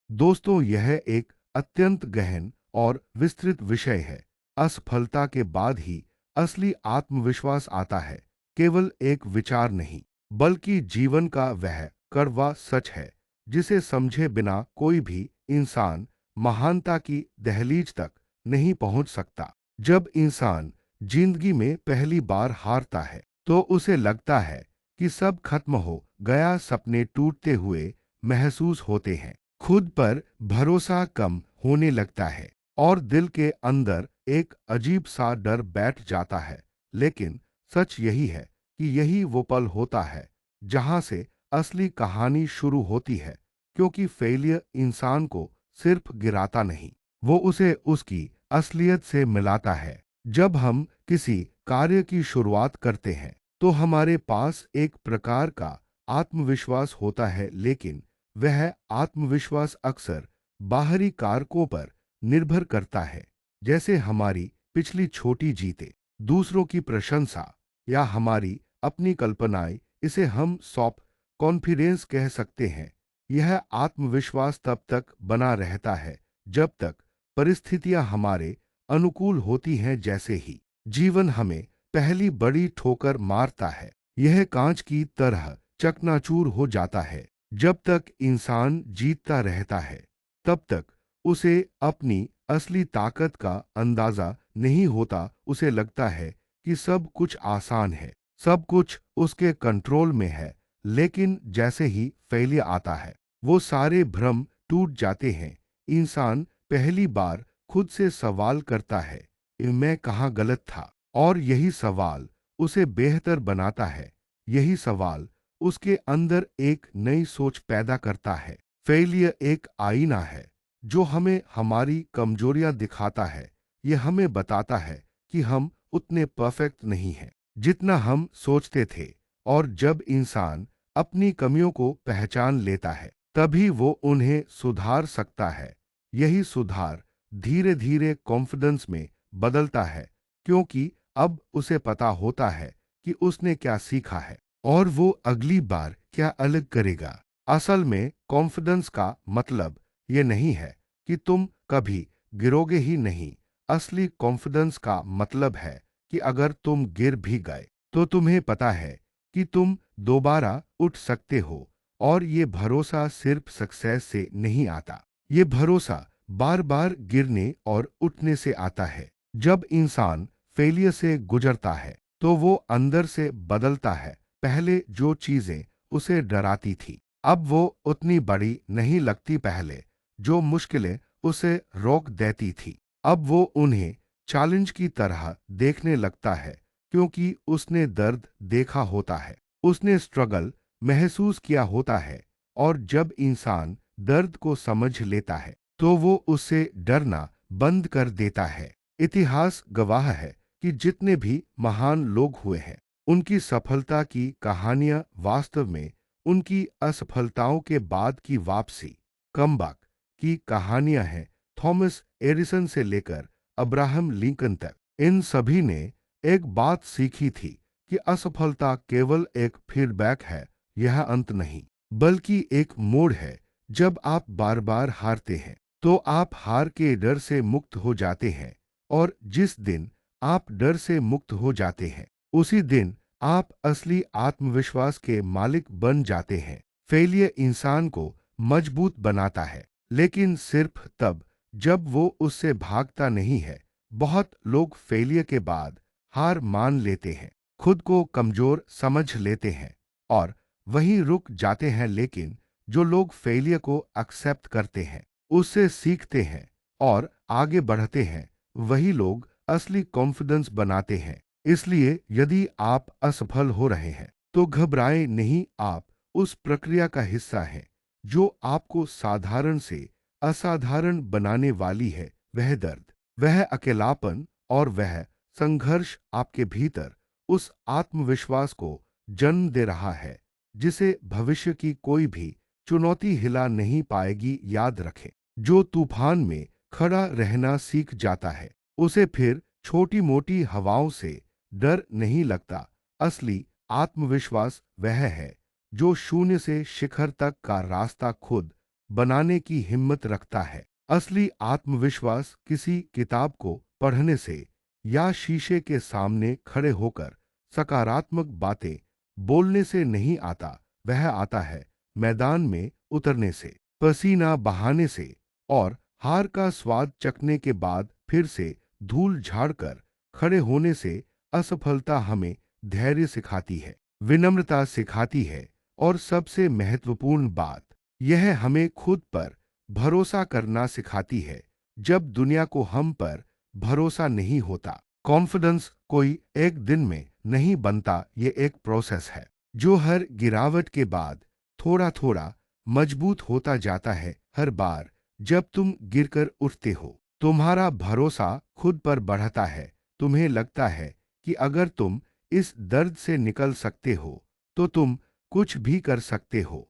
दोस्तों, यह एक अत्यंत गहन और विस्तृत विषय है। असफलता के बाद ही असली आत्मविश्वास आता है, केवल एक विचार नहीं, बल्कि जीवन का वह कड़वा सच है जिसे समझे बिना कोई भी इंसान महानता की दहलीज तक नहीं पहुंच सकता। जब इंसान जिंदगी में पहली बार हारता है, तो उसे लगता है कि सब खत्म हो गया, सपने टूटते हुए महसूस होते हैं, खुद पर भरोसा कम होने लगता है और दिल के अंदर एक अजीब सा डर बैठ जाता है। लेकिन सच यही है कि यही वो पल होता है जहां से असली कहानी शुरू होती है, क्योंकि फेलियर इंसान को सिर्फ गिराता नहीं, वो उसे उसकी असलियत से मिलाता है। जब हम किसी कार्य की शुरुआत करते हैं, तो हमारे पास एक प्रकार का आत्मविश्वास होता है, लेकिन वह आत्मविश्वास अक्सर बाहरी कारकों पर निर्भर करता है, जैसे हमारी पिछली छोटी जीतें, दूसरों की प्रशंसा या हमारी अपनी कल्पनाएं। इसे हम सॉफ्ट कॉन्फिडेंस कह सकते हैं। यह आत्मविश्वास तब तक बना रहता है जब तक परिस्थितियां हमारे अनुकूल होती हैं। जैसे ही जीवन हमें पहली बड़ी ठोकर मारता है, यह कांच की तरह चकनाचूर हो जाता है। जब तक इंसान जीतता रहता है, तब तक उसे अपनी असली ताकत का अंदाजा नहीं होता। उसे लगता है कि सब कुछ आसान है, सब कुछ उसके कंट्रोल में है। लेकिन जैसे ही फेलियर आता है, वो सारे भ्रम टूट जाते हैं। इंसान पहली बार खुद से सवाल करता है, मैं कहाँ गलत था? और यही सवाल उसे बेहतर बनाता है। यही सवाल उसके अंदर एक नई सोच पैदा करता है। फेलियर एक आईना है जो हमें हमारी कमजोरियां दिखाता है। यह हमें बताता है कि हम उतने परफेक्ट नहीं हैं जितना हम सोचते थे। और जब इंसान अपनी कमियों को पहचान लेता है, तभी वो उन्हें सुधार सकता है। यही सुधार धीरे धीरे कॉन्फिडेंस में बदलता है, क्योंकि अब उसे पता होता है कि उसने क्या सीखा है और वो अगली बार क्या अलग करेगा। असल में कॉन्फिडेंस का मतलब ये नहीं है कि तुम कभी गिरोगे ही नहीं। असली कॉन्फिडेंस का मतलब है कि अगर तुम गिर भी गए, तो तुम्हें पता है कि तुम दोबारा उठ सकते हो। और ये भरोसा सिर्फ सक्सेस से नहीं आता, ये भरोसा बार बार गिरने और उठने से आता है। जब इंसान फेलियर से गुजरता है, तो वो अंदर से बदलता है। पहले जो चीजें उसे डराती थी, अब वो उतनी बड़ी नहीं लगती। पहले जो मुश्किलें उसे रोक देती थी, अब वो उन्हें चैलेंज की तरह देखने लगता है, क्योंकि उसने दर्द देखा होता है, उसने स्ट्रगल महसूस किया होता है। और जब इंसान दर्द को समझ लेता है, तो वो उससे डरना बंद कर देता है। इतिहास गवाह है कि जितने भी महान लोग हुए हैं, उनकी सफलता की कहानियां वास्तव में उनकी असफलताओं के बाद की वापसी, कमबैक की कहानियां हैं। थॉमस एडिसन से लेकर अब्राहम लिंकन तक, इन सभी ने एक बात सीखी थी कि असफलता केवल एक फीडबैक है। यह अंत नहीं, बल्कि एक मोड़ है। जब आप बार बार हारते हैं, तो आप हार के डर से मुक्त हो जाते हैं। और जिस दिन आप डर से मुक्त हो जाते हैं, उसी दिन आप असली आत्मविश्वास के मालिक बन जाते हैं। फेलियर इंसान को मजबूत बनाता है, लेकिन सिर्फ तब जब वो उससे भागता नहीं है। बहुत लोग फेलियर के बाद हार मान लेते हैं, खुद को कमजोर समझ लेते हैं और वहीं रुक जाते हैं। लेकिन जो लोग फेलियर को एक्सेप्ट करते हैं, उससे सीखते हैं और आगे बढ़ते हैं, वही लोग असली कॉन्फिडेंस बनाते हैं। इसलिए यदि आप असफल हो रहे हैं, तो घबराएं नहीं। आप उस प्रक्रिया का हिस्सा हैं जो आपको साधारण से असाधारण बनाने वाली है। वह दर्द, वह अकेलापन और वह संघर्ष आपके भीतर उस आत्मविश्वास को जन्म दे रहा है जिसे भविष्य की कोई भी चुनौती हिला नहीं पाएगी। याद रखें, जो तूफान में खड़ा रहना सीख जाता है, उसे फिर छोटी मोटी हवाओं से डर नहीं लगता। असली आत्मविश्वास वह है जो शून्य से शिखर तक का रास्ता खुद बनाने की हिम्मत रखता है। असली आत्मविश्वास किसी किताब को पढ़ने से या शीशे के सामने खड़े होकर सकारात्मक बातें बोलने से नहीं आता, वह आता है मैदान में उतरने से, पसीना बहाने से और हार का स्वाद चखने के बाद फिर से धूल झाड़कर खड़े होने से। असफलता हमें धैर्य सिखाती है, विनम्रता सिखाती है और सबसे महत्वपूर्ण बात, यह हमें खुद पर भरोसा करना सिखाती है जब दुनिया को हम पर भरोसा नहीं होता। कॉन्फिडेंस कोई एक दिन में नहीं बनता, ये एक प्रोसेस है जो हर गिरावट के बाद थोड़ा थोड़ा मजबूत होता जाता है। हर बार जब तुम गिरकर उठते हो, तुम्हारा भरोसा खुद पर बढ़ता है। तुम्हें लगता है कि अगर तुम इस दर्द से निकल सकते हो तो तुम कुछ भी कर सकते हो।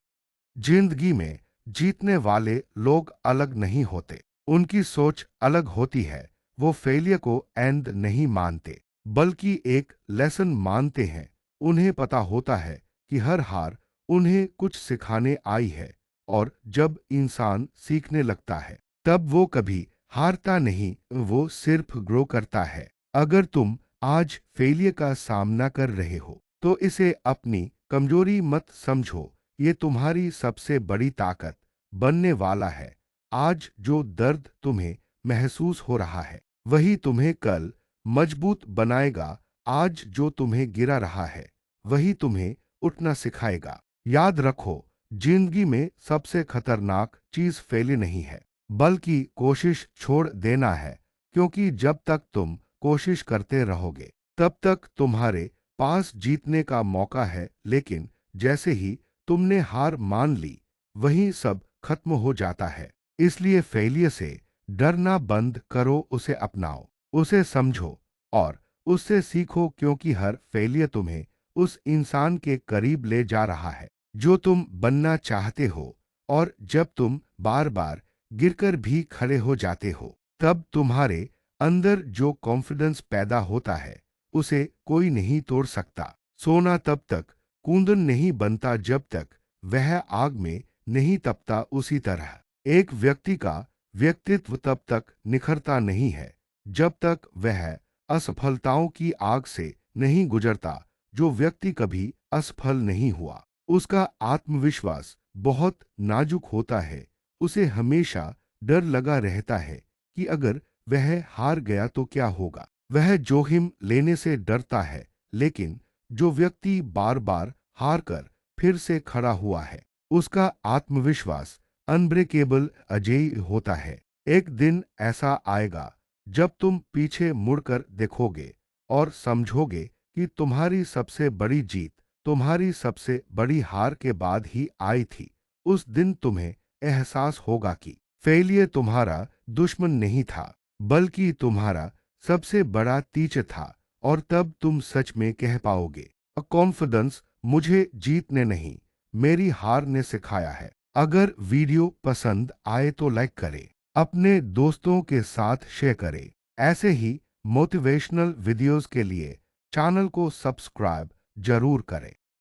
जिंदगी में जीतने वाले लोग अलग नहीं होते, उनकी सोच अलग होती है। वो फेलियर को एंड नहीं मानते, बल्कि एक लेसन मानते हैं। उन्हें पता होता है कि हर हार उन्हें कुछ सिखाने आई है, और जब इंसान सीखने लगता है तब वो कभी हारता नहीं, वो सिर्फ ग्रो करता है। अगर तुम आज फेलियर का सामना कर रहे हो तो इसे अपनी कमजोरी मत समझो, ये तुम्हारी सबसे बड़ी ताकत बनने वाला है। आज जो दर्द तुम्हें महसूस हो रहा है वही तुम्हें कल मजबूत बनाएगा। आज जो तुम्हें गिरा रहा है वही तुम्हें उठना सिखाएगा। याद रखो, जिंदगी में सबसे खतरनाक चीज फेलियर नहीं है, बल्कि कोशिश छोड़ देना है। क्योंकि जब तक तुम कोशिश करते रहोगे तब तक तुम्हारे पास जीतने का मौका है, लेकिन जैसे ही तुमने हार मान ली, वहीं सब खत्म हो जाता है। इसलिए फेलियर से डरना बंद करो, उसे अपनाओ, उसे समझो और उससे सीखो, क्योंकि हर फेलियर तुम्हें उस इंसान के करीब ले जा रहा है जो तुम बनना चाहते हो। और जब तुम बार बार गिरकर भी खड़े हो जाते हो, तब तुम्हारे अंदर जो कॉन्फिडेंस पैदा होता है उसे कोई नहीं तोड़ सकता। सोना तब तक कुंदन नहीं बनता जब तक वह आग में नहीं तपता। उसी तरह एक व्यक्ति का व्यक्तित्व तब तक निखरता नहीं है जब तक वह असफलताओं की आग से नहीं गुजरता। जो व्यक्ति कभी असफल नहीं हुआ, उसका आत्मविश्वास बहुत नाजुक होता है। उसे हमेशा डर लगा रहता है कि अगर वह हार गया तो क्या होगा। वह जोखिम लेने से डरता है, लेकिन जो व्यक्ति बार बार हार कर फिर से खड़ा हुआ है, उसका आत्मविश्वास अनब्रेकेबल अजेय होता है। एक दिन ऐसा आएगा जब तुम पीछे मुड़कर देखोगे और समझोगे कि तुम्हारी सबसे बड़ी जीत तुम्हारी सबसे बड़ी हार के बाद ही आई थी। उस दिन तुम्हें एहसास होगा कि फेलियर तुम्हारा दुश्मन नहीं था, बल्कि तुम्हारा सबसे बड़ा टीचर था। और तब तुम सच में कह पाओगे, अ कॉन्फिडेंस मुझे जीतने नहीं, मेरी हार ने सिखाया है। अगर वीडियो पसंद आए तो लाइक करें, अपने दोस्तों के साथ शेयर करें। ऐसे ही मोटिवेशनल वीडियोस के लिए चैनल को सब्सक्राइब जरूर करें।